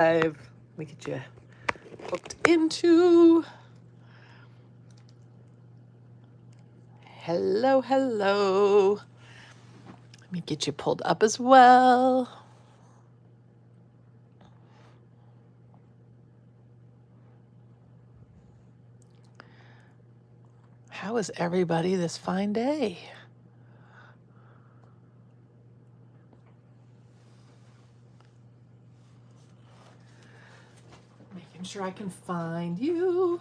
Let me get you hooked into. Hello, hello. Let me get you pulled up as well. How is everybody this fine day? Making sure I can find you.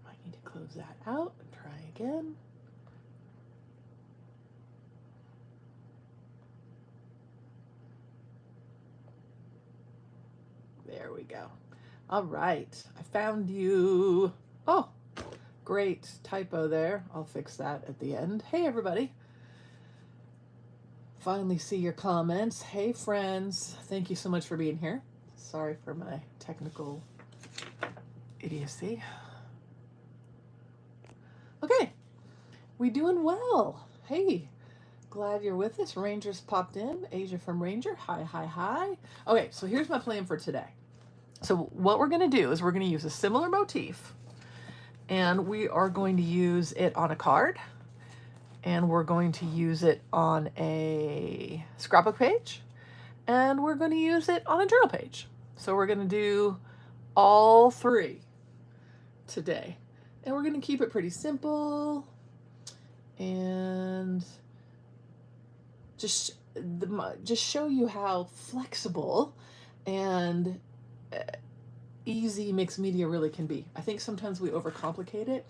I need to close that out and try again. There we go. All right, I found you. Oh, great typo there. I'll fix that at the end. Hey, everybody. Finally see your comments. Hey, friends. Thank you so much for being here. Sorry for my technical idiocy. Okay, we doing well. Hey, glad you're with us. Ranger's popped in. Asia from Ranger. Hi, hi, hi. Okay, so here's my plan for today. So what we're going to do is we're going to use a similar motif, and we are going to use it on a card, and we're going to use it on a scrapbook page, and we're going to use it on a journal page. So we're going to do all three today, and we're going to keep it pretty simple and just show you how flexible and easy mixed media really can be. I think sometimes we overcomplicate it,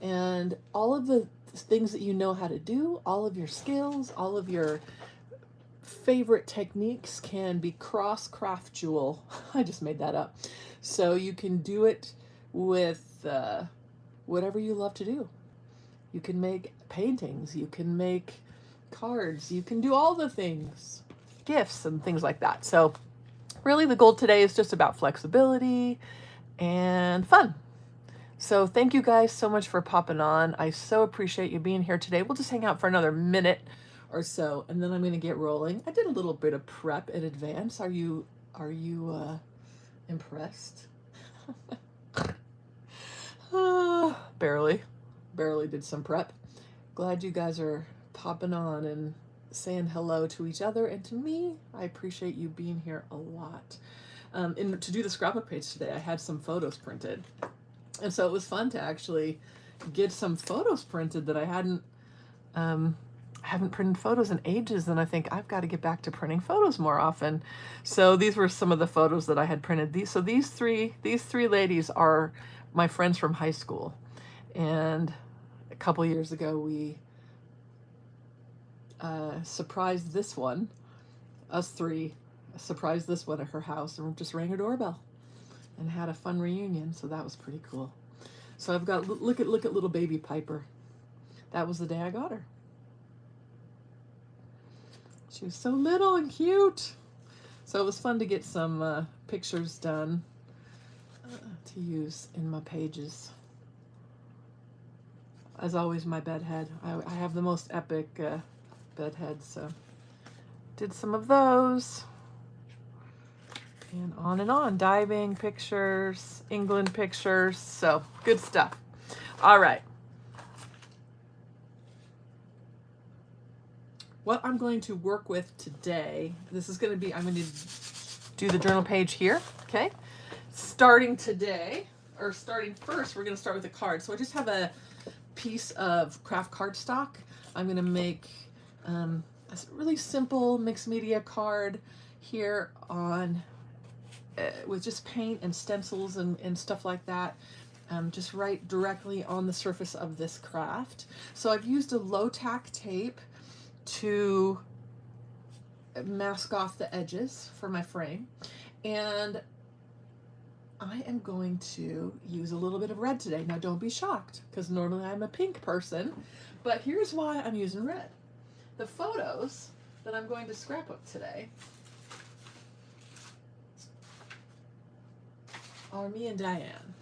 and all of the things that you know how to do, all of your skills, all of your favorite techniques can be cross-craftual. I just made that up. So you can do it with whatever you love to do. You can make paintings, you can make cards, you can do all the things, gifts and things like that. So really the goal today is just about flexibility and fun. So thank you guys so much for popping on. I so appreciate you being here today. We'll just hang out for another minute or so, and then I'm going to get rolling. I did a little bit of prep in advance. Are you impressed? Barely did some prep. Glad you guys are popping on and saying hello to each other and to me. I appreciate you being here a lot. And to do the scrapbook page today, I had some photos printed. And so it was fun to actually get some photos printed that I haven't printed photos in ages, and I think I've got to get back to printing photos more often. So these were some of the photos that I had printed. These three ladies are my friends from high school. And a couple years ago, we surprised this one, us three, surprised this one at her house and just rang her doorbell and had a fun reunion. So that was pretty cool. So I've got, look at little baby Piper. That was the day I got her. She was so little and cute. So it was fun to get some pictures done to use in my pages. As always, my bed head. I have the most epic bed head, so did some of those. And on. Diving pictures, England pictures. So good stuff. All right. What I'm going to work with today, this is going to be, I'm going to do the journal page here, okay? Starting today, or starting first, we're going to start with a card. So I just have a piece of craft cardstock. I'm going to make a really simple mixed media card here on with just paint and stencils and stuff like that. Just right directly on the surface of this craft. So I've used a low tack tape to mask off the edges for my frame, and I am going to use a little bit of red today. Now don't be shocked, because normally I'm a pink person, but here's why I'm using red. The photos that I'm going to scrapbook today are me and Diane.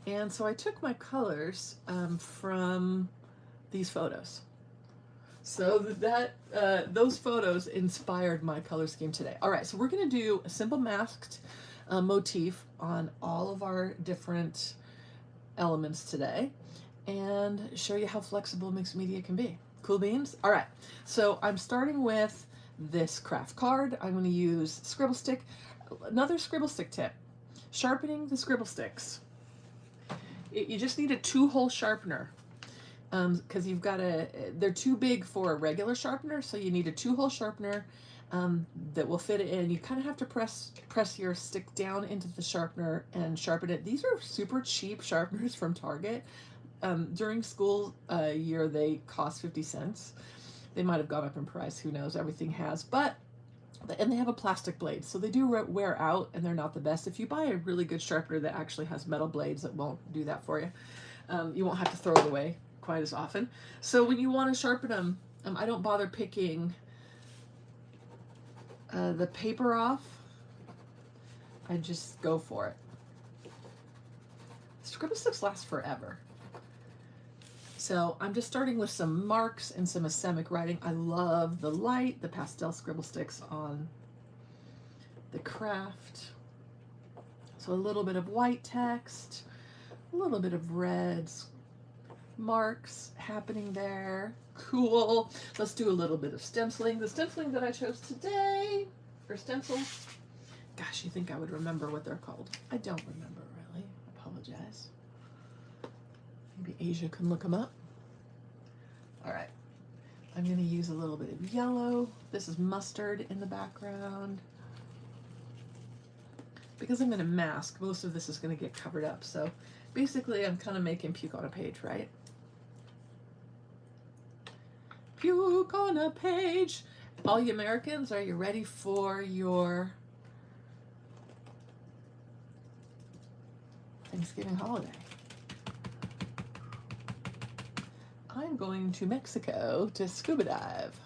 And so I took my colors from these photos. So those photos inspired my color scheme today. All right, so we're gonna do a simple masked motif on all of our different elements today and show you how flexible mixed media can be. Cool beans? All right, so I'm starting with this craft card. I'm gonna use Scribble Stick. Another Scribble Stick tip, sharpening the Scribble Sticks. You just need a 2-hole sharpener. Because you've got they're too big for a regular sharpener, so you need a 2-hole sharpener that will fit it in. You kind of have to press your stick down into the sharpener and sharpen it. These are super cheap sharpeners from Target. During school year, they cost 50 cents. They might have gone up in price, who knows, everything has. And they have a plastic blade, so they do wear out, and they're not the best. If you buy a really good sharpener that actually has metal blades, it won't do that for you. You won't have to throw it away quite as often. So when you want to sharpen them, I don't bother picking the paper off. I just go for it. Scribble Sticks last forever. So I'm just starting with some marks and some asemic writing. I love the light, the pastel Scribble Sticks on the craft. So a little bit of white text, a little bit of reds, marks happening there. Cool. Let's do a little bit of stenciling. The stenciling that I chose today for stencils, gosh, you think I would remember what they're called. I don't remember really. I apologize. Maybe Asia can look them up. All right. I'm going to use a little bit of yellow. This is mustard in the background. Because I'm going to mask, most of this is going to get covered up. So basically, I'm kind of making puke on a page, right? Puke on a page. All you Americans, are you ready for your Thanksgiving holiday? I'm going to Mexico to scuba dive.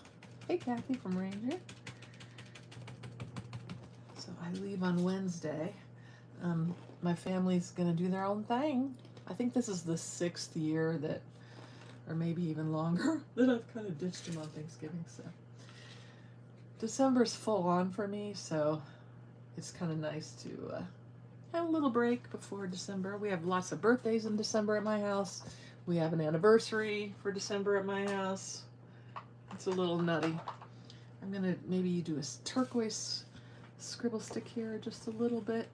Hey, Kathy from Ranger. So I leave on Wednesday. My family's gonna do their own thing. I think this is the 6th year that, or maybe even longer, that I've kind of ditched them on Thanksgiving. So December's full on for me, so it's kind of nice to have a little break before December. We have lots of birthdays in December at my house. We have an anniversary for December at my house. It's a little nutty. I'm gonna maybe do a turquoise Scribble Stick here just a little bit.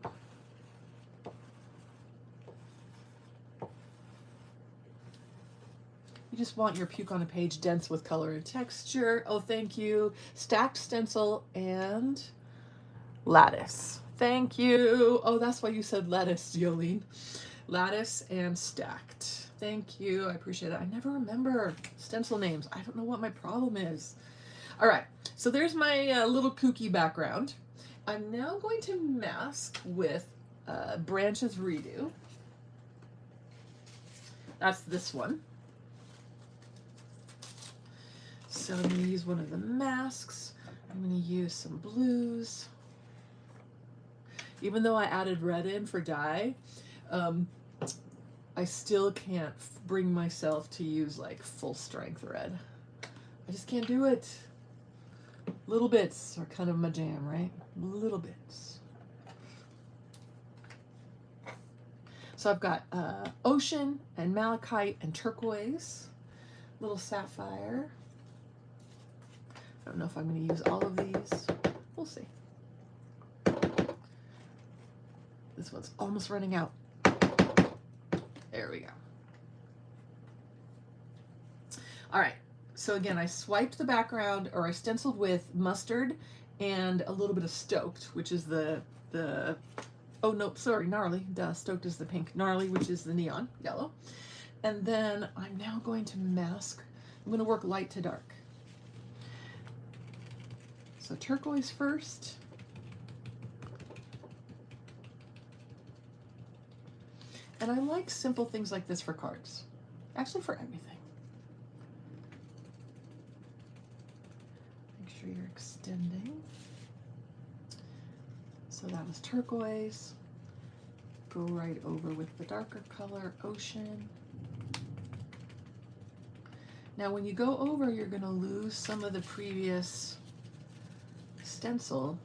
You just want your puke on a page dense with color and texture. Oh, thank you. Stacked stencil and lattice. Thank you. Oh, that's why you said lettuce, Jolene. Lattice and stacked. Thank you. I appreciate it. I never remember stencil names. I don't know what my problem is. All right. So there's my little kooky background. I'm now going to mask with Branches Redo. That's this one. So I'm going to use one of the masks. I'm going to use some blues. Even though I added red in for dye, I still can't bring myself to use like full strength red. I just can't do it. Little bits are kind of my jam, right? Little bits. So I've got ocean and malachite and turquoise, little sapphire. I don't know if I'm going to use all of these. We'll see. This one's almost running out. There we go. All right. So again, I swiped the background, or I stenciled with mustard and a little bit of stoked, which is the oh no, sorry, gnarly. Duh, stoked is the pink. Gnarly, which is the neon yellow. And then I'm now going to mask. I'm going to work light to dark. So turquoise first. And I like simple things like this for cards. Actually, for everything. Make sure you're extending. So So that was turquoise. Go right over with the darker color, ocean. Now when you go over, you're gonna lose some of the previous stencil,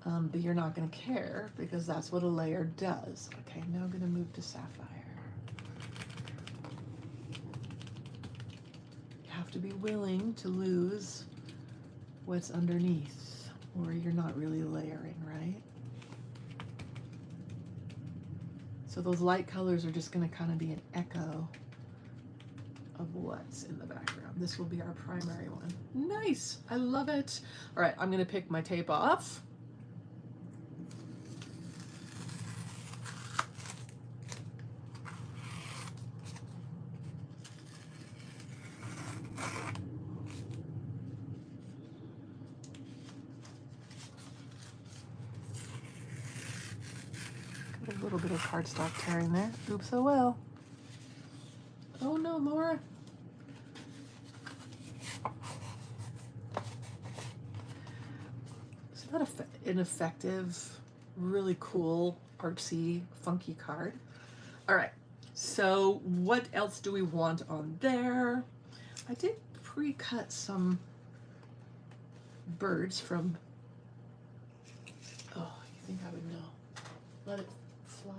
but you're not gonna care because that's what a layer does. Okay, now I'm gonna move to Sapphire. You have to be willing to lose what's underneath, or you're not really layering, right? So those light colors are just gonna kind of be an echo of what's in the background. This will be our primary one. Nice, I love it. All right, I'm gonna pick my tape off. Got a little bit of cardstock tearing there. Oops, oh well. Oh no, Laura. It's not an effective, really cool, artsy, funky card. All right, so what else do we want on there? I did pre-cut some birds from, oh, you think I would know. Let it fly.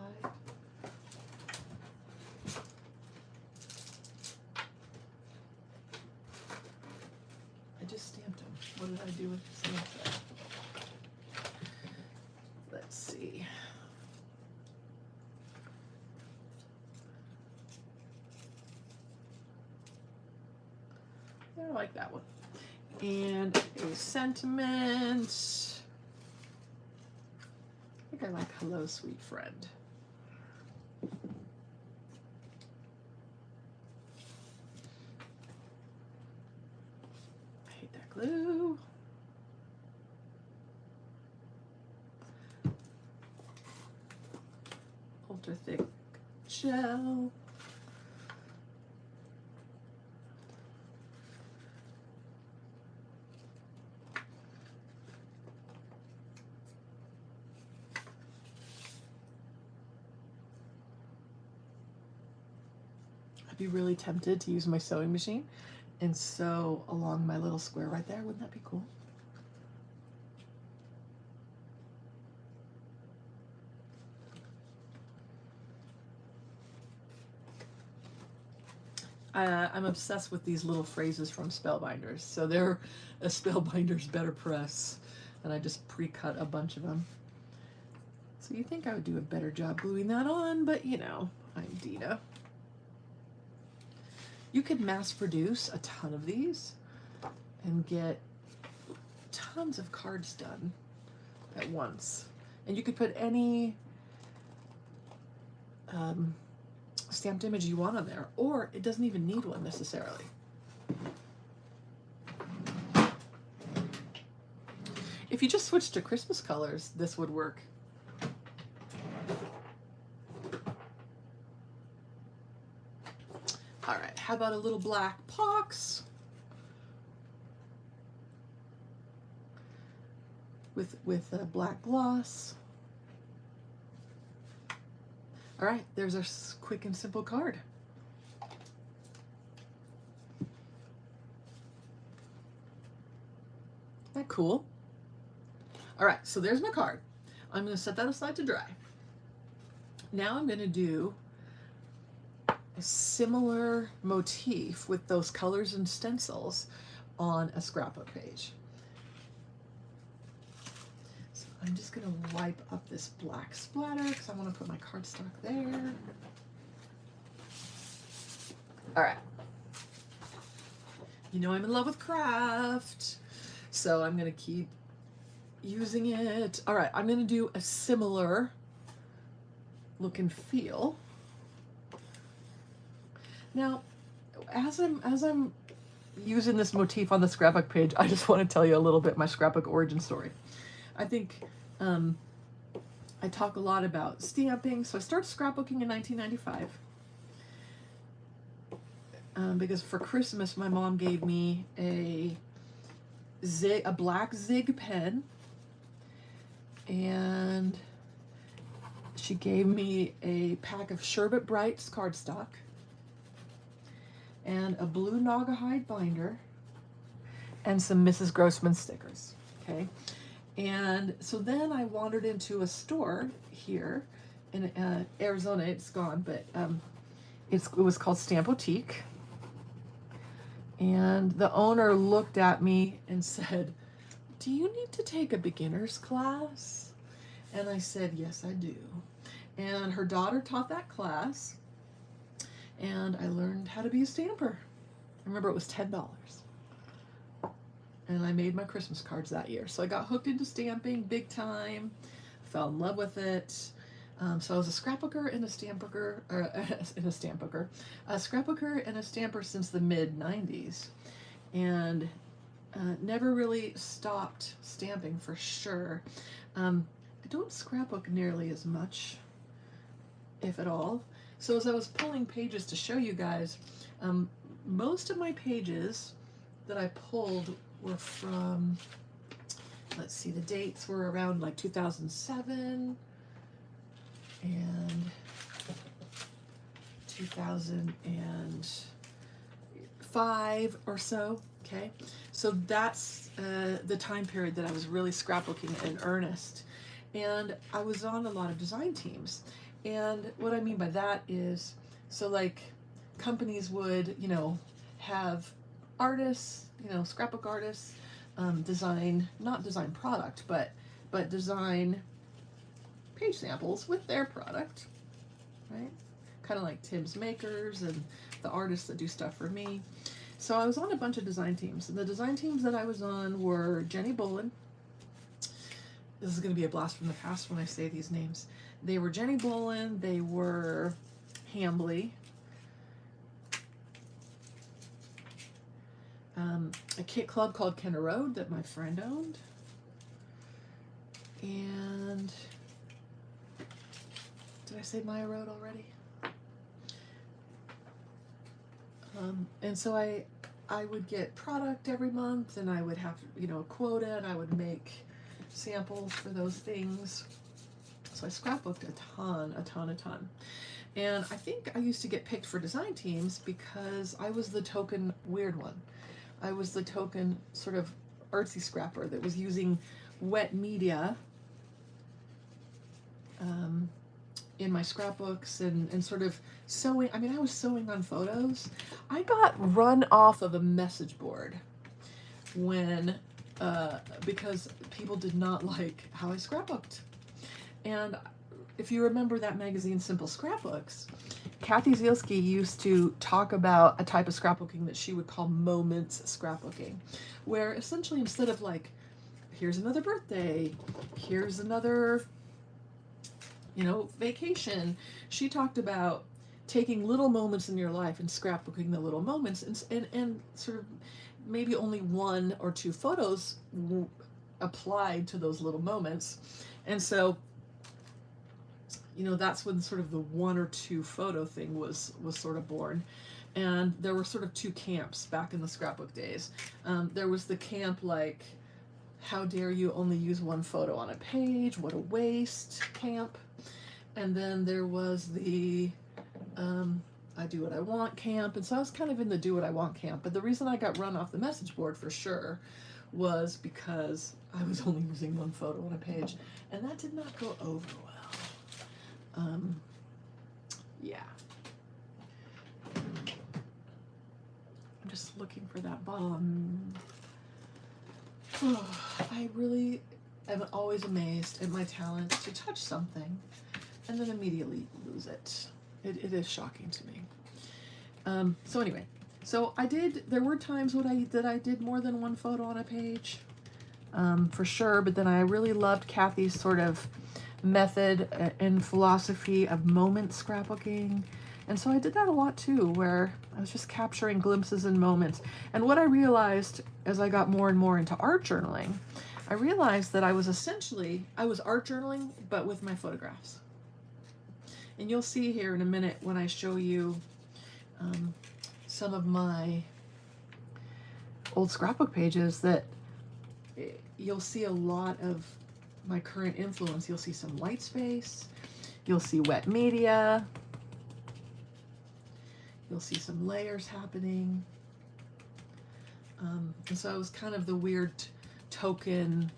I just stamped them. What did I do with the stamp set? Let's see. I like that one. And a sentiment. I think I like Hello, Sweet Friend. I hate that glue. Ultra thick gel. Be really tempted to use my sewing machine and sew along my little square right there. Wouldn't that be cool? I'm obsessed with these little phrases from Spellbinders. So they're a Spellbinders Better Press, and I just pre-cut a bunch of them. So you think I would do a better job gluing that on, but you know, I'm Dina. You could mass produce a ton of these and get tons of cards done at once. And you could put any stamped image you want on there, or it doesn't even need one necessarily. If you just switch to Christmas colors, this would work. All right, how about a little black pox with a black gloss? All right, there's our quick and simple card. Isn't that cool? All right, so there's my card. I'm going to set that aside to dry. Now I'm going to do a similar motif with those colors and stencils on a scrapbook page. So I'm just going to wipe up this black splatter because I want to put my cardstock there. All right. You know I'm in love with craft, so I'm going to keep using it. All right, I'm going to do a similar look and feel. Now, as I'm using this motif on the scrapbook page, I just want to tell you a little bit my scrapbook origin story. I think I talk a lot about stamping. So I started scrapbooking in 1995 because for Christmas my mom gave me a black zig pen and and she gave me a pack of Sherbet Brights cardstock and a blue Naugahyde binder and some Mrs. Grossman stickers, okay? And so then I wandered into a store here in Arizona. It's gone, but it was called Stamp Boutique. And the owner looked at me and said, "Do you need to take a beginner's class?" And I said, "Yes, I do." And her daughter taught that class, and I learned how to be a stamper. I remember it was $10. And I made my Christmas cards that year. So I got hooked into stamping big time, fell in love with it. So I was a scrapbooker and a stamper, a scrapbooker and a stamper since the mid-90s. And never really stopped stamping for sure. I don't scrapbook nearly as much, if at all. So as I was pulling pages to show you guys, most of my pages that I pulled were from, let's see, the dates were around like 2007 and 2005 or so, okay? So that's the time period that I was really scrapbooking in earnest. And I was on a lot of design teams. And what I mean by that is, so like companies would, you know, have artists, you know, scrapbook artists, not design product, but design page samples with their product, right? Kind of like Tim's Makers and the artists that do stuff for me. So I was on a bunch of design teams, and the design teams that I was on were Jenny Bolin. This is going to be a blast from the past when I say these names. They were Jenny Bolin, they were Hambly, a kit club called Kenner Road that my friend owned, and did I say Maya Road already? And so I would get product every month, and I would have, you know, a quota, and I would make samples for those things. So I scrapbooked a ton. And I think I used to get picked for design teams because I was the token weird one. I was the token sort of artsy scrapper that was using wet media in my scrapbooks and sort of sewing. I mean, I was sewing on photos. I got run off of a message board when because people did not like how I scrapbooked. And if you remember that magazine, Simple Scrapbooks, Kathy Zielski used to talk about a type of scrapbooking that she would call moments scrapbooking, where essentially instead of like, here's another birthday, here's another, you know, vacation, she talked about taking little moments in your life and scrapbooking the little moments and sort of maybe only one or two photos applied to those little moments. And so, you know, that's when sort of the one or two photo thing was sort of born. And there were sort of two camps back in the scrapbook days. There was the camp like, how dare you only use one photo on a page, what a waste camp. And then there was the I do what I want camp. And so I was kind of in the do what I want camp. But the reason I got run off the message board for sure was because I was only using one photo on a page. And that did not go over well. Yeah. I'm just looking for that bottle. I really am always amazed at my talent to touch something and then immediately lose it. It is shocking to me. So anyway, so there were times that I did more than one photo on a page, for sure, but then I really loved Kathy's sort of method and philosophy of moment scrapbooking. And so I did that a lot too, where I was just capturing glimpses and moments. And what I realized as I got more and more into art journaling, I realized that I was art journaling, but with my photographs. And you'll see here in a minute when I show you some of my old scrapbook pages that you'll see a lot of my current influence, you'll see some white space, you'll see wet media, you'll see some layers happening. And so I was kind of the weird token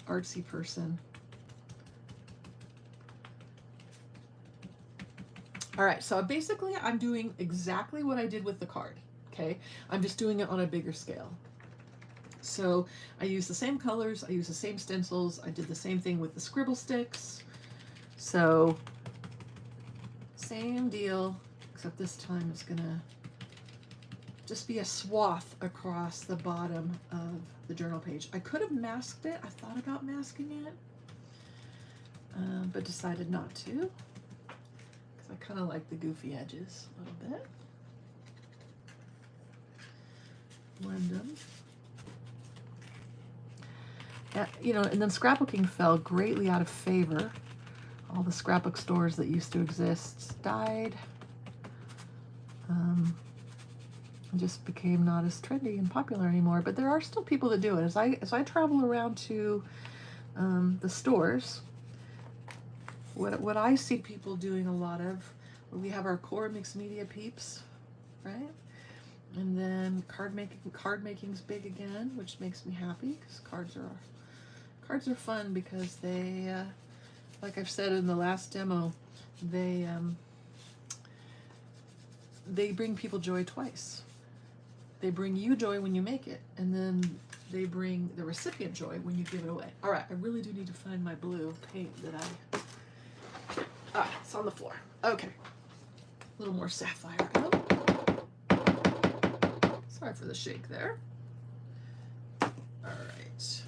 artsy person. All right, so basically I'm doing exactly what I did with the card, okay? I'm just doing it on a bigger scale. So I use the same colors, I use the same stencils, I did the same thing with the Scribble sticks. So same deal, except this time it's gonna just be a swath across the bottom of the journal page. I could have masked it, I thought about masking it, but decided not to. I kind of like the goofy edges a little bit. Blend them. You know, and then scrapbooking fell greatly out of favor. All the scrapbook stores that used to exist died. It just became not as trendy and popular anymore. But there are still people that do it. As I travel around to the stores, what I see people doing a lot of, we have our core mixed media peeps, right? And then card making's big again, which makes me happy because cards are fun because they, like I've said in the last demo, they bring people joy twice. They bring you joy when you make it, and then they bring the recipient joy when you give it away. All right, I really do need to find my blue paint that it's on the floor. Okay. A little more Sapphire out. Sorry for the shake there. All right.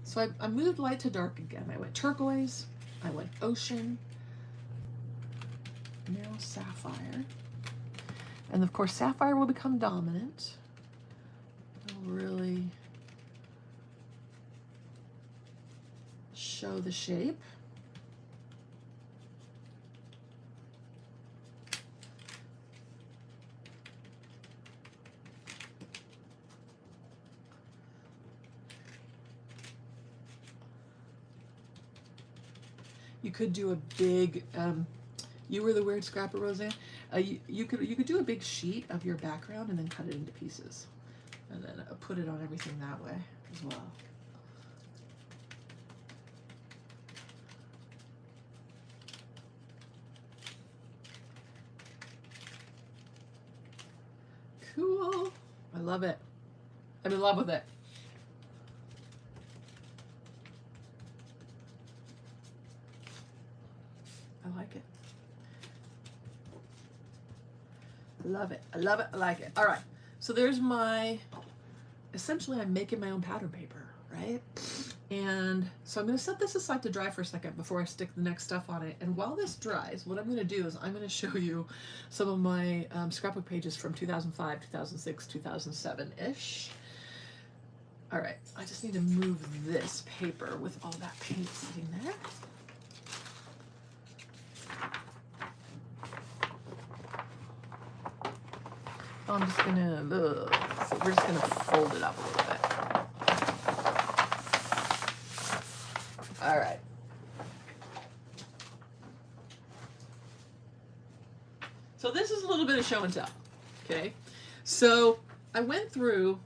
So I moved light to dark again. I went turquoise. I went ocean. Now sapphire. And of course, sapphire will become dominant. It'll really show the shape. You could do a big, you were the weird scrapper, Roseanne. You could do a big sheet of your background and then cut it into pieces, and then put it on everything that way as well. Cool. I love it. I'm in love with it. I like it. I love it. I love it. I like it. All right. So there's my, essentially I'm making my own pattern paper, right? And so I'm going to set this aside to dry for a second before I stick the next stuff on it. And while this dries, what I'm going to do is I'm going to show you some of my scrapbook pages from 2005, 2006, 2007-ish. All right. I just need to move this paper with all that paint sitting there. I'm just gonna, so we're just gonna fold it up a little bit. All right. So this is a little bit of show and tell, okay? So I went through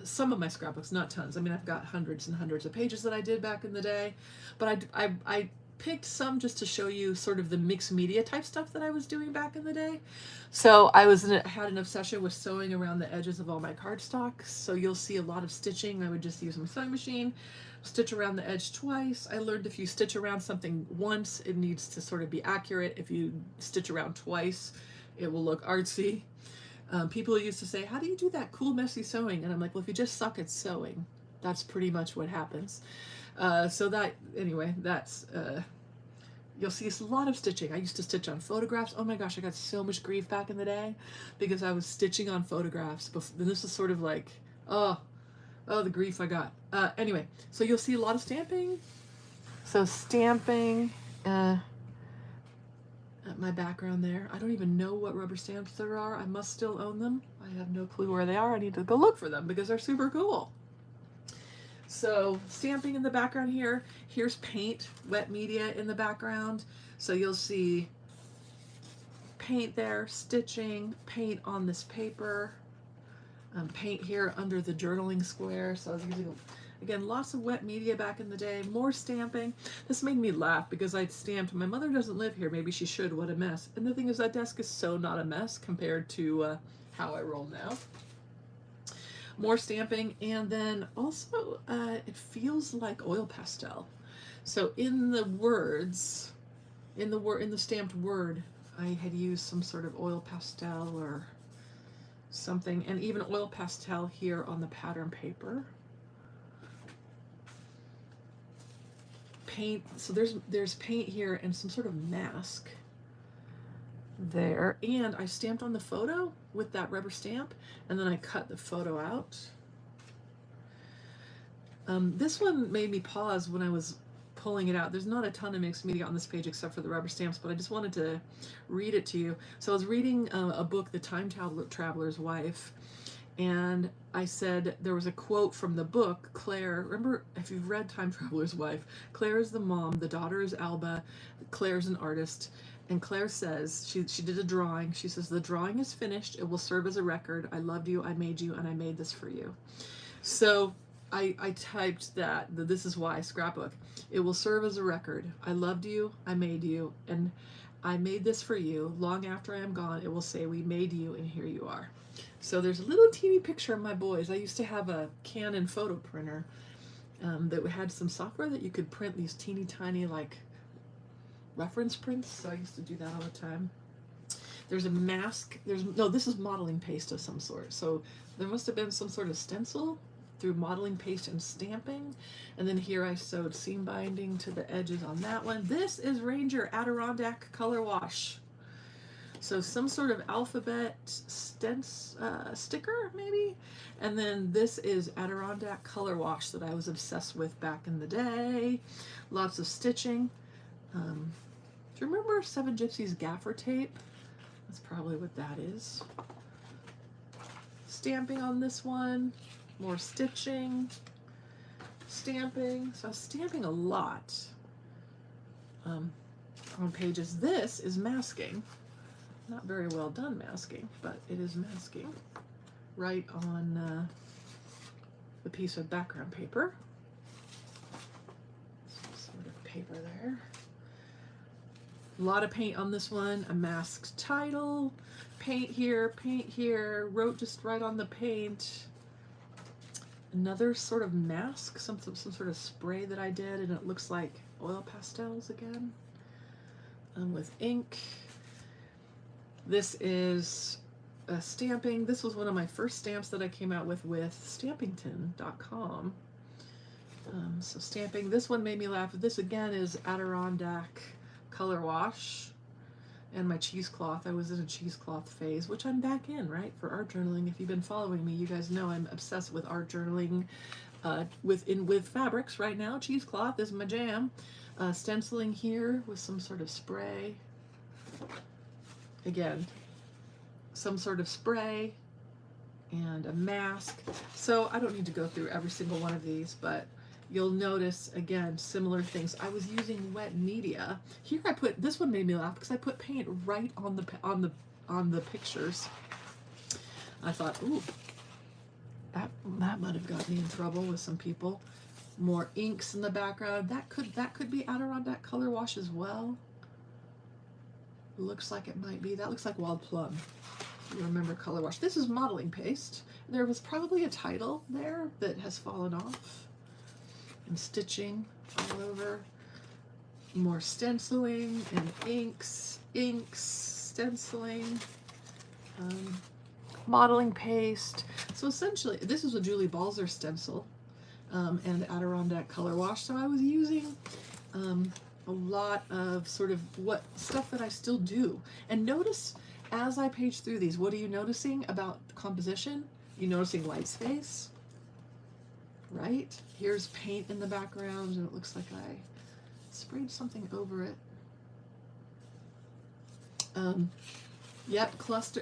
some of my scrapbooks, not tons. I mean, I've got hundreds and hundreds of pages that I did back in the day, but I picked some just to show you sort of the mixed media type stuff that I was doing back in the day. So I had an obsession with sewing around the edges of all my cardstocks. So you'll see a lot of stitching. I would just use my sewing machine, stitch around the edge twice. I learned if you stitch around something once, it needs to sort of be accurate. If you stitch around twice, it will look artsy. People used to say, how do you do that cool, messy sewing? And I'm like, well, if you just suck at sewing, that's pretty much what happens. So that, anyway, that's, you'll see a lot of stitching. I used to stitch on photographs. Oh my gosh, I got so much grief back in the day because I was stitching on photographs. And this is sort of like, oh, the grief I got. Anyway, so you'll see a lot of stamping. So stamping, at my background there. I don't even know what rubber stamps there are. I must still own them. I have no clue where they are. I need to go look for them because they're super cool. So stamping in the background here. Here's paint, wet media in the background. So you'll see paint there, stitching, paint on this paper, paint here under the journaling square. So I was using, again, lots of wet media back in the day, more stamping. This made me laugh because I'd stamped, my mother doesn't live here, maybe she should, what a mess. And the thing is, that desk is so not a mess compared to how I roll now. More stamping, and then also it feels like oil pastel. So in the words, in the stamped word, I had used some sort of oil pastel or something, and even oil pastel here on the pattern paper. Paint, so there's paint here and some sort of mask there, and I stamped on the photo with that rubber stamp, and then I cut the photo out. This one made me pause when I was pulling it out. There's not a ton of mixed media on this page except for the rubber stamps, but I just wanted to read it to you. So I was reading a book, The Time Traveler's Wife, and I said there was a quote from the book. Claire, remember, if you've read Time Traveler's Wife, Claire is the mom, the daughter is Alba, Claire's an artist, and Claire says, she did a drawing, she says, the drawing is finished, it will serve as a record, I loved you, I made you, and I made this for you. So I typed that, this is why, scrapbook. It will serve as a record. I loved you, I made you, and I made this for you. Long after I am gone, it will say, we made you, and here you are. So there's a little teeny picture of my boys. I used to have a Canon photo printer that had some software that you could print these teeny tiny, like, reference prints. So I used to do that all the time. There's a mask. No, this is modeling paste of some sort. So there must have been some sort of stencil through modeling paste and stamping. And then here I sewed seam binding to the edges on that one. This is Ranger Adirondack Color Wash. So some sort of alphabet sticker, maybe? And then this is Adirondack Color Wash that I was obsessed with back in the day. Lots of stitching. Do you remember Seven Gypsies gaffer tape? That's probably what that is. Stamping on this one. More stitching, stamping. So I was stamping a lot on pages. This is masking. Not very well done masking, but it is masking right on the piece of background paper. Some sort of paper there. A lot of paint on this one. A masked title. Paint here, wrote just right on the paint. Another sort of mask, some sort of spray that I did, and it looks like oil pastels again, with ink. This is a stamping. This was one of my first stamps that I came out with stampington.com. So stamping. This one made me laugh. This again is Adirondack Color Wash. And my cheesecloth. I was in a cheesecloth phase, which I'm back in, right? For art journaling. If you've been following me, you guys know I'm obsessed with art journaling with fabrics right now. Cheesecloth is my jam. Stenciling here with some sort of spray. Again, some sort of spray and a mask. So I don't need to go through every single one of these, but you'll notice, again, similar things. I was using wet media. Here I put, this one made me laugh because I put paint right on the pictures. I thought, ooh, that might have got me in trouble with some people. More inks in the background. That could be Adirondack Color Wash as well. Looks like it might be. That looks like Wild Plum. You remember Color Wash. This is modeling paste. There was probably a title there that has fallen off. And stitching all over. More stenciling and inks, stenciling, modeling paste. So essentially, this is a Julie Balzer stencil and Adirondack Color Wash. So I was using a lot of sort of stuff that I still do. And notice as I page through these, what are you noticing about composition? You noticing white space? Right? Here's paint in the background, and it looks like I sprayed something over it. Yep,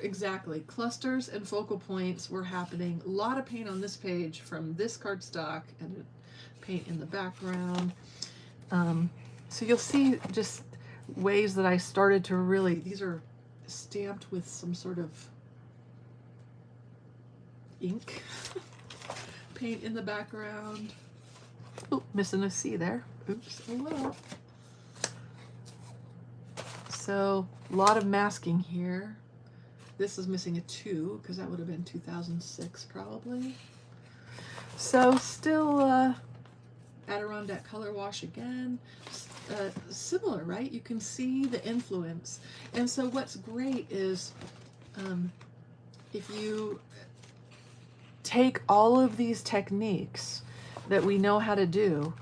exactly. Clusters and focal points were happening. A lot of paint on this page from this cardstock, and paint in the background. So you'll see just ways that I started to really, these are stamped with some sort of ink. Paint in the background. Oh, missing a C there. Oops, oh well. So a lot of masking here. This is missing a 2 because that would have been 2006 probably. So still Adirondack color wash again. Similar, right? You can see the influence. And so what's great is if you take all of these techniques that we know how to do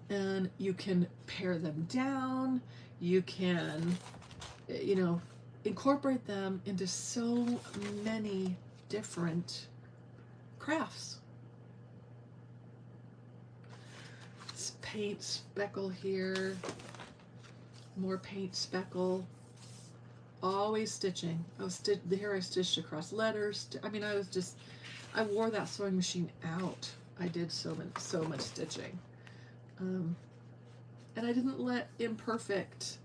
and you can pare them down, you can, you know, incorporate them into so many different crafts. This paint speckle here, more paint speckle, always stitching. Here I stitched across letters. I mean, I wore that sewing machine out. I did so much stitching. And I didn't let imperfect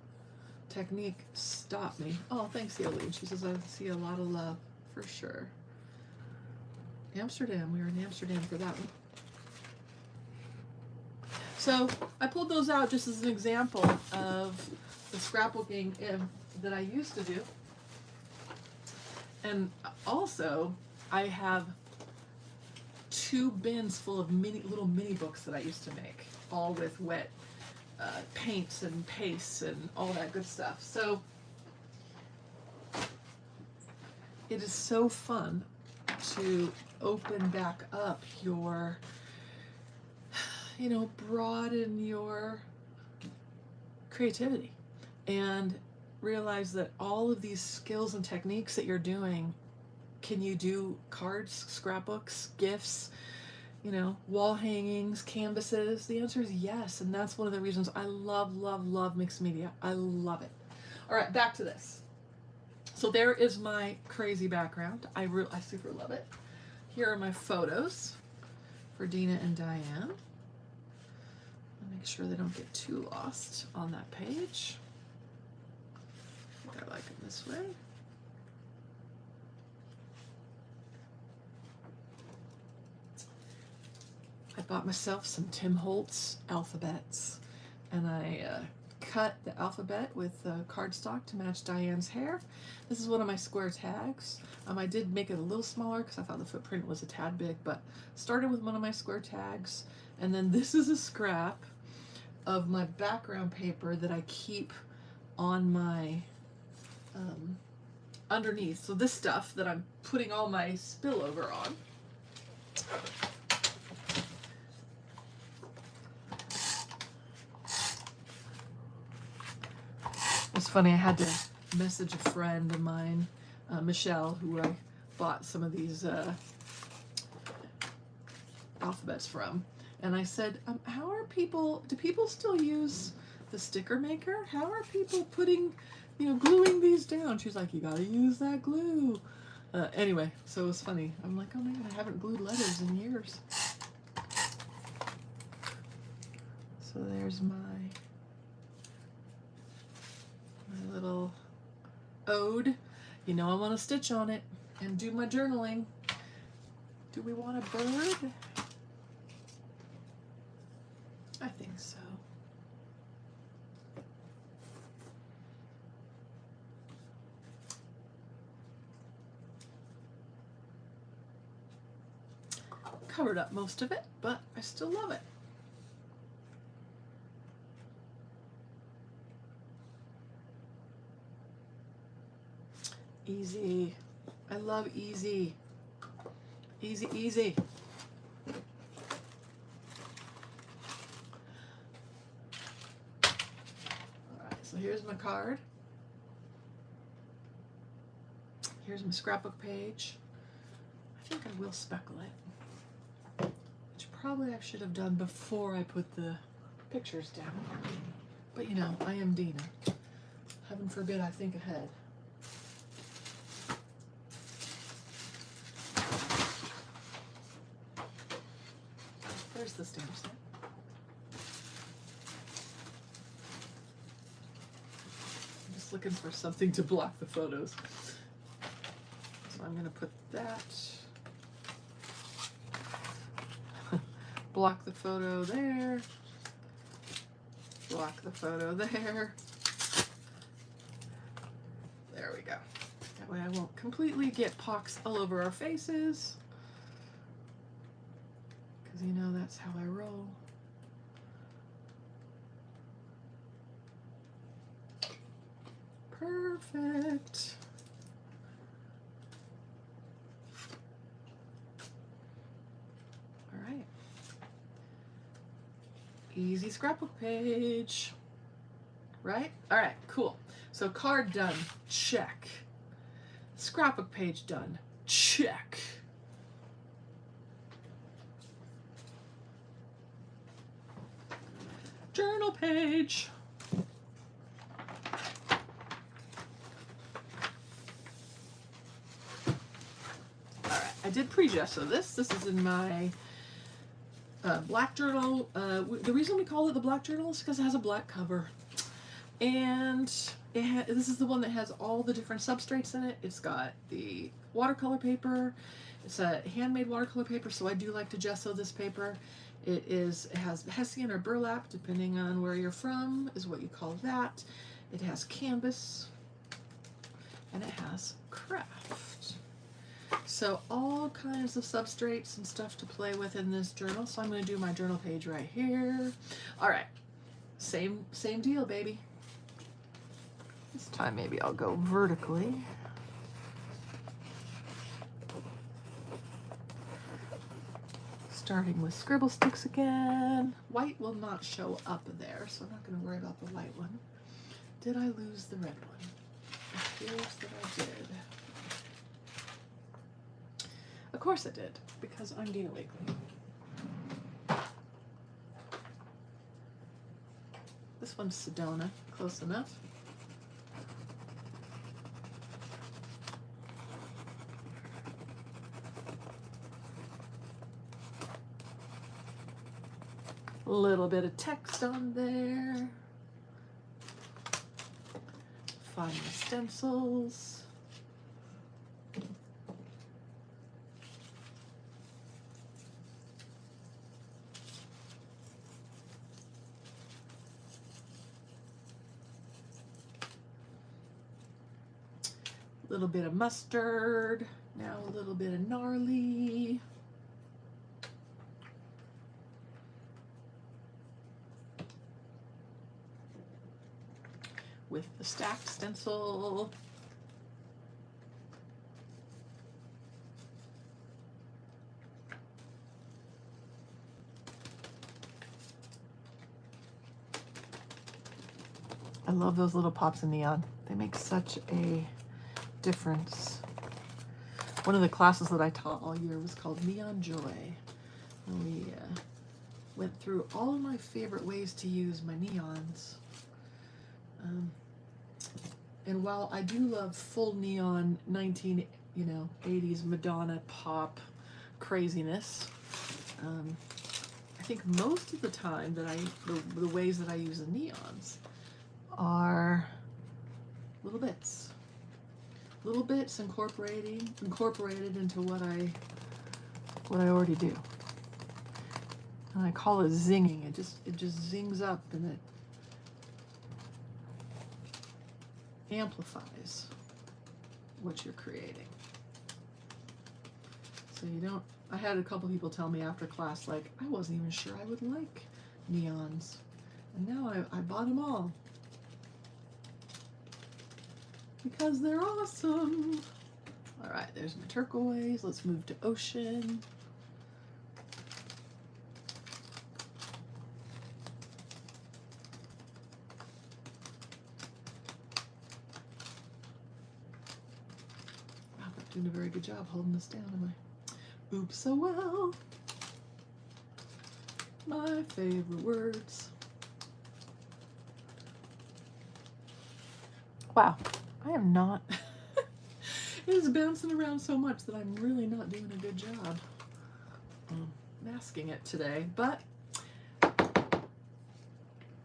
technique stop me. Oh, thanks, Yolene. She says, I see a lot of love, for sure. Amsterdam, we were in Amsterdam for that one. So I pulled those out just as an example of the scrapbooking that I used to do. And also, I have 2 bins full of little mini books that I used to make, all with wet paints and pastes and all that good stuff. So it is so fun to open back up your, you know, broaden your creativity and realize that all of these skills and techniques that you're doing, can you do cards, scrapbooks, gifts, you know, wall hangings, canvases? The answer is yes, and that's one of the reasons I love mixed media. I love it. All right, back to this. So there is my crazy background. I super love it. Here are my photos for Dina and Diane. Make sure they don't get too lost on that page. I think I like them this way. I bought myself some Tim Holtz alphabets, and I cut the alphabet with cardstock to match Diane's hair. This is one of my square tags. I did make it a little smaller because I thought the footprint was a tad big, but started with one of my square tags, and then this is a scrap of my background paper that I keep on my underneath. So this stuff that I'm putting all my spillover on. It's funny, I had to message a friend of mine, Michelle, who I bought some of these alphabets from. And I said, do people still use the sticker maker? How are people putting, you know, gluing these down? She's like, you gotta use that glue. Anyway, so it was funny. I'm like, oh my God, I haven't glued letters in years. So there's my little ode. You know I want to stitch on it and do my journaling. Do we want a bird? I think so. Covered up most of it, but I still love it. Easy. I love easy. Easy, easy. Alright, so here's my card. Here's my scrapbook page. I think I will speckle it, which probably I should have done before I put the pictures down. But you know, I am Dina. Heaven forbid I think ahead. There's the stamp set. looking for something to block the photos. So I'm going to put that. Block the photo there. Block the photo there. There we go. That way I won't completely get pox all over our faces. Because you know that's how I roll. Perfect. All right. Easy scrapbook page. Right? All right, cool. So card done, check. Scrapbook page done, check. Journal page. All right, I did pre-gesso this. This is in my black journal. The reason we call it the black journal is because it has a black cover. And this is the one that has all the different substrates in it. It's got the watercolor paper. It's a handmade watercolor paper, so I do like to gesso this paper. It has Hessian or burlap, depending on where you're from, is what you call that. It has canvas, and it has craft. So all kinds of substrates and stuff to play with in this journal. So I'm going to do my journal page right here. All right, same deal, baby. This time maybe I'll go vertically. Starting with scribble sticks again. White will not show up there, so I'm not going to worry about the white one. Did I lose the red one? It appears that I did. Of course I did, because I'm Dina Wakely. This one's Sedona, close enough. A little bit of text on there. Find the stencils. A little bit of mustard. Now a little bit of gnarly. With the stacked stencil. I love those little pops of neon. They make such a difference. One of the classes that I taught all year was called Neon Joy. And we went through all of my favorite ways to use my neons. And while I do love full neon 80s Madonna pop craziness, I think most of the time that the ways that I use the neons are little bits incorporated into what I already do. And I call it zinging. It just zings up and it amplifies what you're creating. So you don't, I had a couple people tell me after class, like, I wasn't even sure I would like neons. And now I bought them all. Because they're awesome. All right, there's my turquoise. Let's move to ocean. I'm not doing a very good job holding this down, am I? Oops, so well. My favorite words. Wow. I am not. It is bouncing around so much that I'm really not doing a good job masking it today, but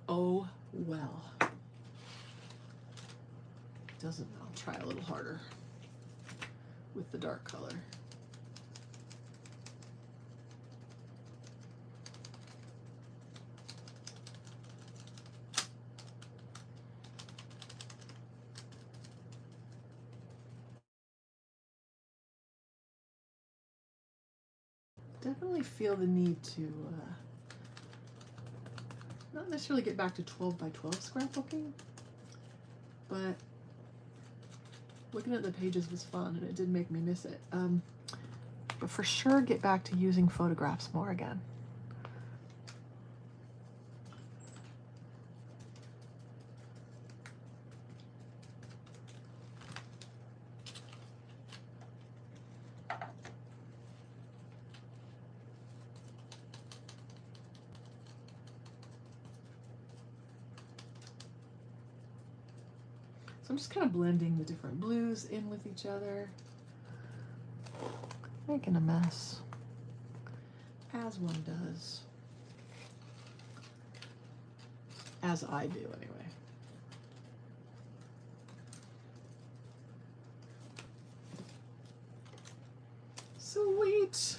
oh well. Doesn't, I'll try a little harder with the dark color. Definitely feel the need to not necessarily get back to 12 by 12 scrapbooking, but looking at the pages was fun and it did make me miss it. But for sure get back to using photographs more again. So I'm just kind of blending the different blues in with each other. Making a mess, as one does. As I do, anyway. Sweet.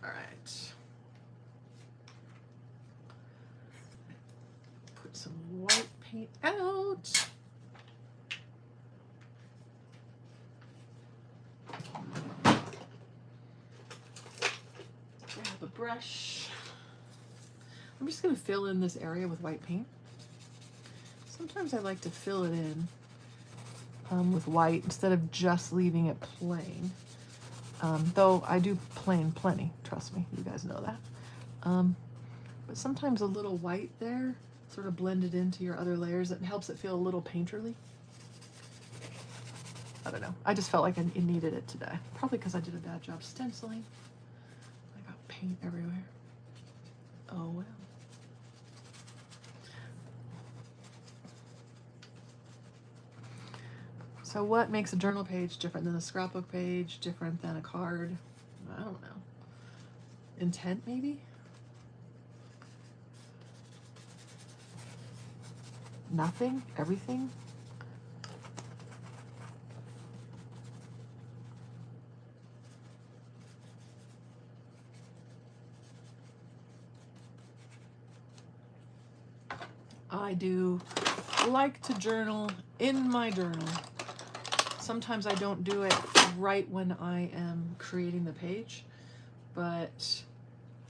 All right. Put some white paint out. Brush. I'm just going to fill in this area with white paint. Sometimes I like to fill it in with white instead of just leaving it plain. Though I do plain plenty, trust me, you guys know that. But sometimes a little white there, sort of blended into your other layers, it helps it feel a little painterly. I don't know. I just felt like it needed it today. Probably because I did a bad job stenciling. Paint everywhere. Oh well. So what makes a journal page different than a scrapbook page, different than a card? I don't know. Intent, maybe? Nothing? Everything? I do like to journal in my journal. Sometimes I don't do it right when I am creating the page, but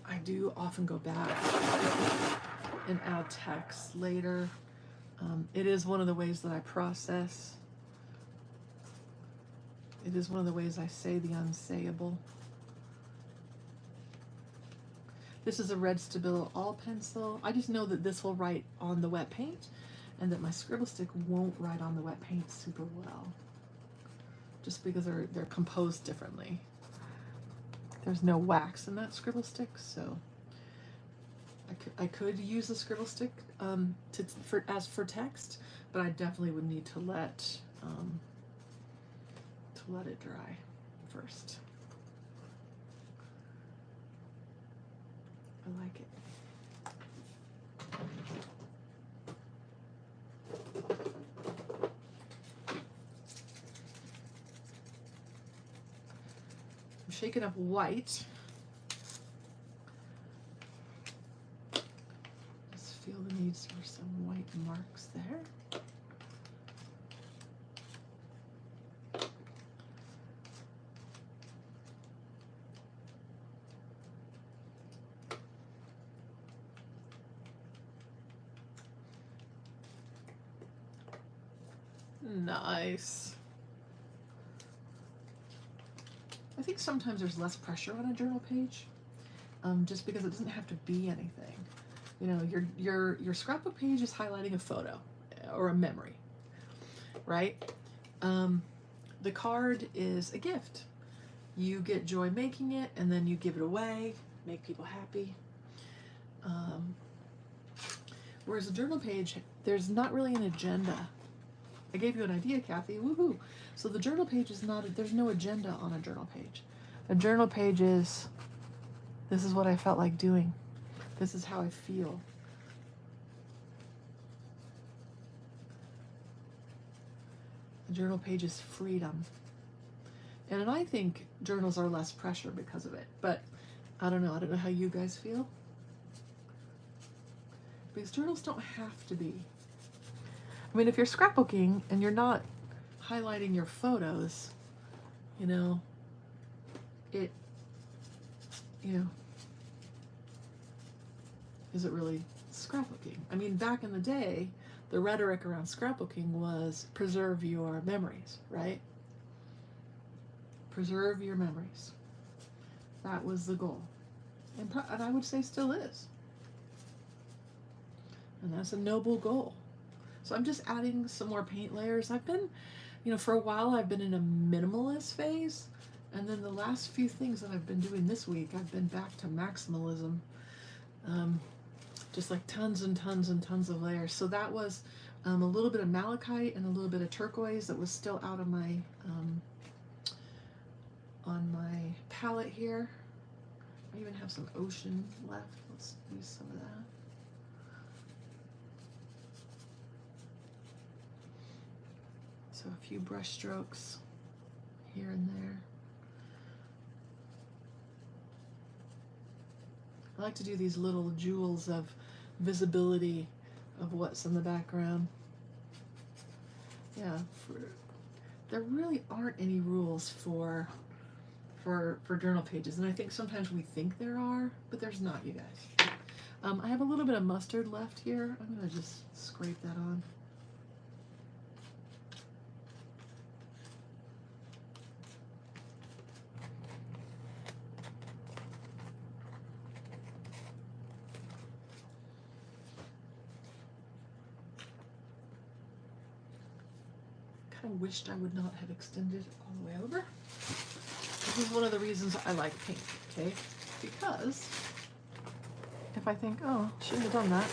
I do often go back and add text later. It is one of the ways that I process. It is one of the ways I say the unsayable. This is a red Stabilo all pencil. I just know that this will write on the wet paint and that my scribble stick won't write on the wet paint super well. Just because they're composed differently. There's no wax in that scribble stick, so I could use the scribble stick for text, but I definitely would need to let it dry first. I like it. I'm shaking up white. Just feel the need for some white marks there. Nice. I think sometimes there's less pressure on a journal page, just because it doesn't have to be anything. You know, your scrapbook page is highlighting a photo or a memory, right? The card is a gift. You get joy making it, and then you give it away, make people happy. Whereas a journal page, there's not really an agenda. I gave you an idea, Kathy. Woohoo! So the journal page is not, there's no agenda on a journal page. A journal page is, this is what I felt like doing. This is how I feel. A journal page is freedom. And I think journals are less pressure because of it. But I don't know. I don't know how you guys feel. Because journals don't have to be. I mean, if you're scrapbooking and you're not highlighting your photos, you know, is it really scrapbooking? I mean, back in the day, the rhetoric around scrapbooking was preserve your memories, right? Preserve your memories. That was the goal. And I would say still is. And that's a noble goal. So I'm just adding some more paint layers. I've been, for a while I've been in a minimalist phase. And then the last few things that I've been doing this week, I've been back to maximalism. Just like tons and tons and tons of layers. So that was a little bit of malachite and a little bit of turquoise that was still out of my, on my palette here. I even have some ocean left. Let's use some of that. So a few brush strokes here and there. I like to do these little jewels of visibility of what's in the background. Yeah, there really aren't any rules for journal pages, and I think sometimes we think there are, but there's not, you guys. I have a little bit of mustard left here. I'm gonna just scrape that on. I wished I would not have extended all the way over. This is one of the reasons I like pink, okay? Because if I think, oh, shouldn't have done that,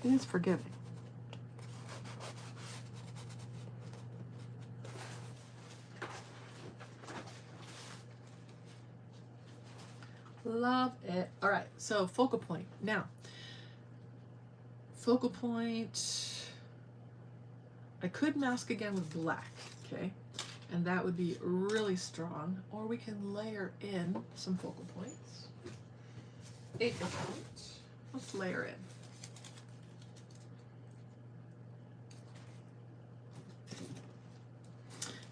it is forgiving. Love it. All right, so focal point. Now, focal point, I could mask again with black, okay? And that would be really strong. Or we can layer in some focal points. 8 points. Let's layer in.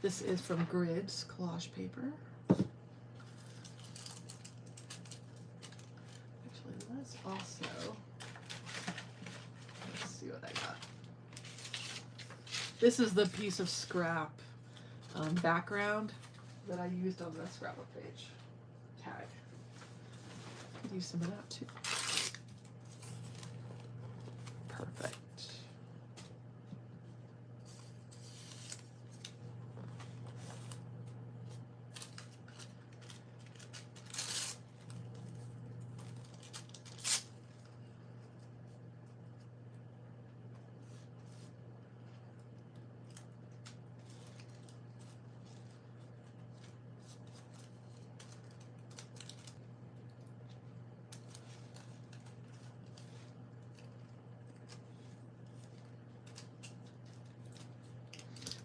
This is from Grids collage paper. Actually, let's also, let's see what I got. This is the piece of scrap background that I used on the scrapbook page tag. Could use some of that too. Perfect.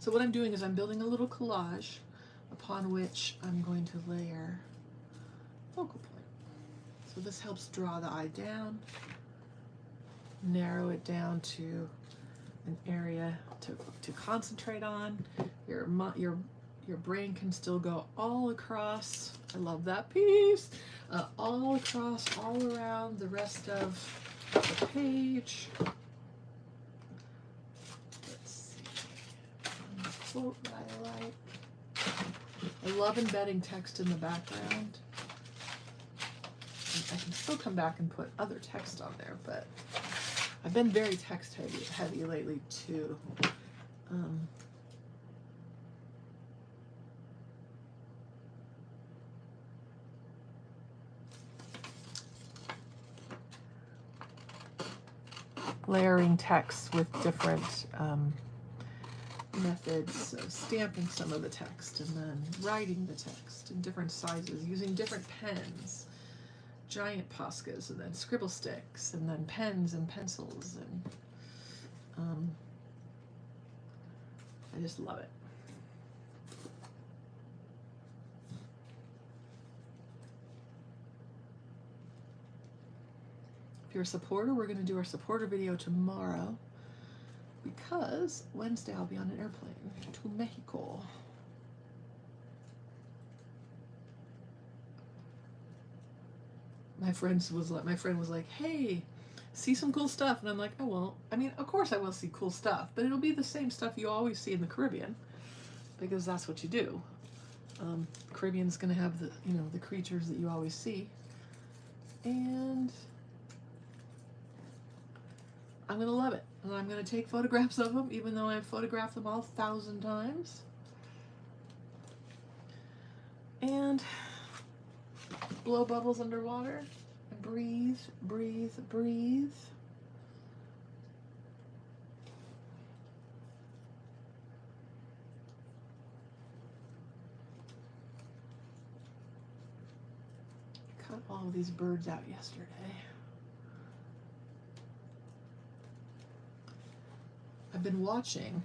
So what I'm doing is I'm building a little collage upon which I'm going to layer focal point. So this helps draw the eye down, narrow it down to an area to concentrate on. Your brain can still go all across. I love that piece. All across, all around the rest of the page. Quote that I like. I love embedding text in the background. I can still come back and put other text on there, but I've been very text heavy lately too. Layering text with different methods, so stamping some of the text and then writing the text in different sizes, using different pens, giant Poscas and then scribble sticks and then pens and pencils, and I just love it. If you're a supporter, we're going to do our supporter video tomorrow because Wednesday I'll be on an airplane to Mexico. My friend was like, hey, see some cool stuff. And I'm like, I won't. I mean, of course I will see cool stuff, but it'll be the same stuff you always see in the Caribbean because that's what you do. Caribbean's going to have the, you know, the creatures that you always see. And I'm going to love it. And I'm going to take photographs of them, even though I've photographed them all 1,000 times. And blow bubbles underwater and breathe, breathe, breathe. Cut all of these birds out yesterday. I've been watching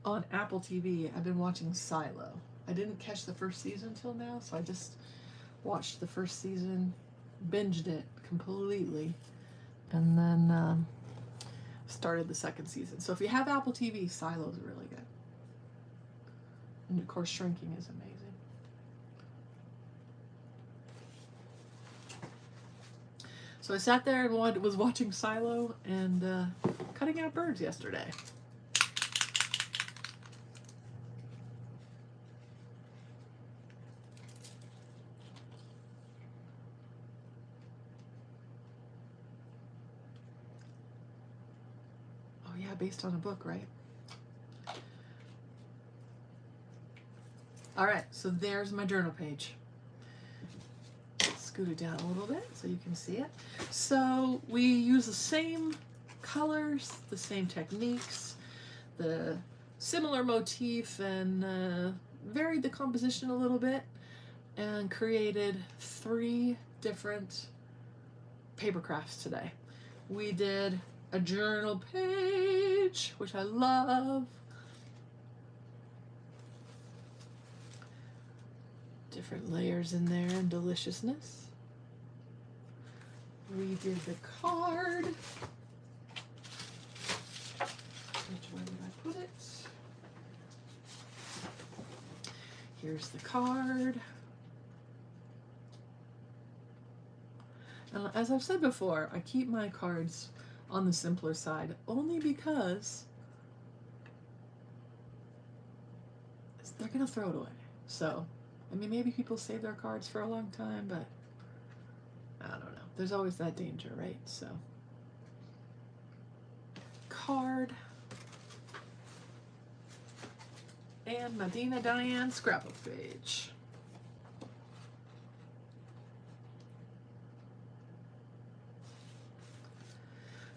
on Apple TV, I've been watching Silo. I didn't catch the first season till now, so I just watched the first season, binged it completely, and then started the second season. So if you have Apple TV, Silo's really good. And of course, Shrinking is amazing. So I sat there and was watching Silo and cutting out birds yesterday. Oh yeah, based on a book, right? All right, so there's my journal page. Scoot it down a little bit so you can see it. So we use the same colors, the same techniques, the similar motif, and varied the composition a little bit and created 3 different paper crafts today. We did a journal page, which I love. Different layers in there and deliciousness. We did the card. Which way did I put it? Here's the card. As I've said before, I keep my cards on the simpler side only because they're going to throw it away. So, I mean, maybe people save their cards for a long time, but I don't know. There's always that danger, right? So, card. And my Dina Diane scrapbook page.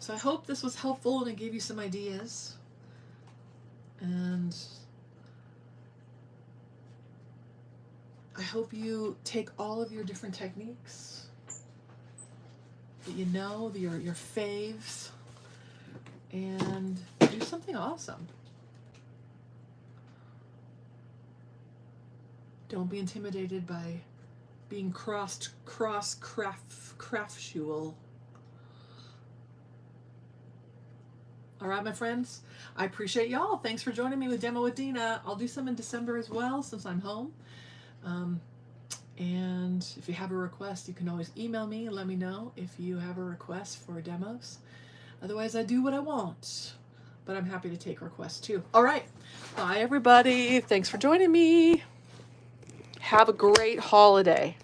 So I hope this was helpful and it gave you some ideas. And I hope you take all of your different techniques that you know, your faves, and do something awesome. Don't be intimidated by being craftual. All right, my friends, I appreciate y'all. Thanks for joining me with Demo with Dina. I'll do some in December as well since I'm home. And if you have a request, you can always email me and let me know if you have a request for demos. Otherwise, I do what I want, but I'm happy to take requests too. All right, bye everybody. Thanks for joining me. Have a great holiday.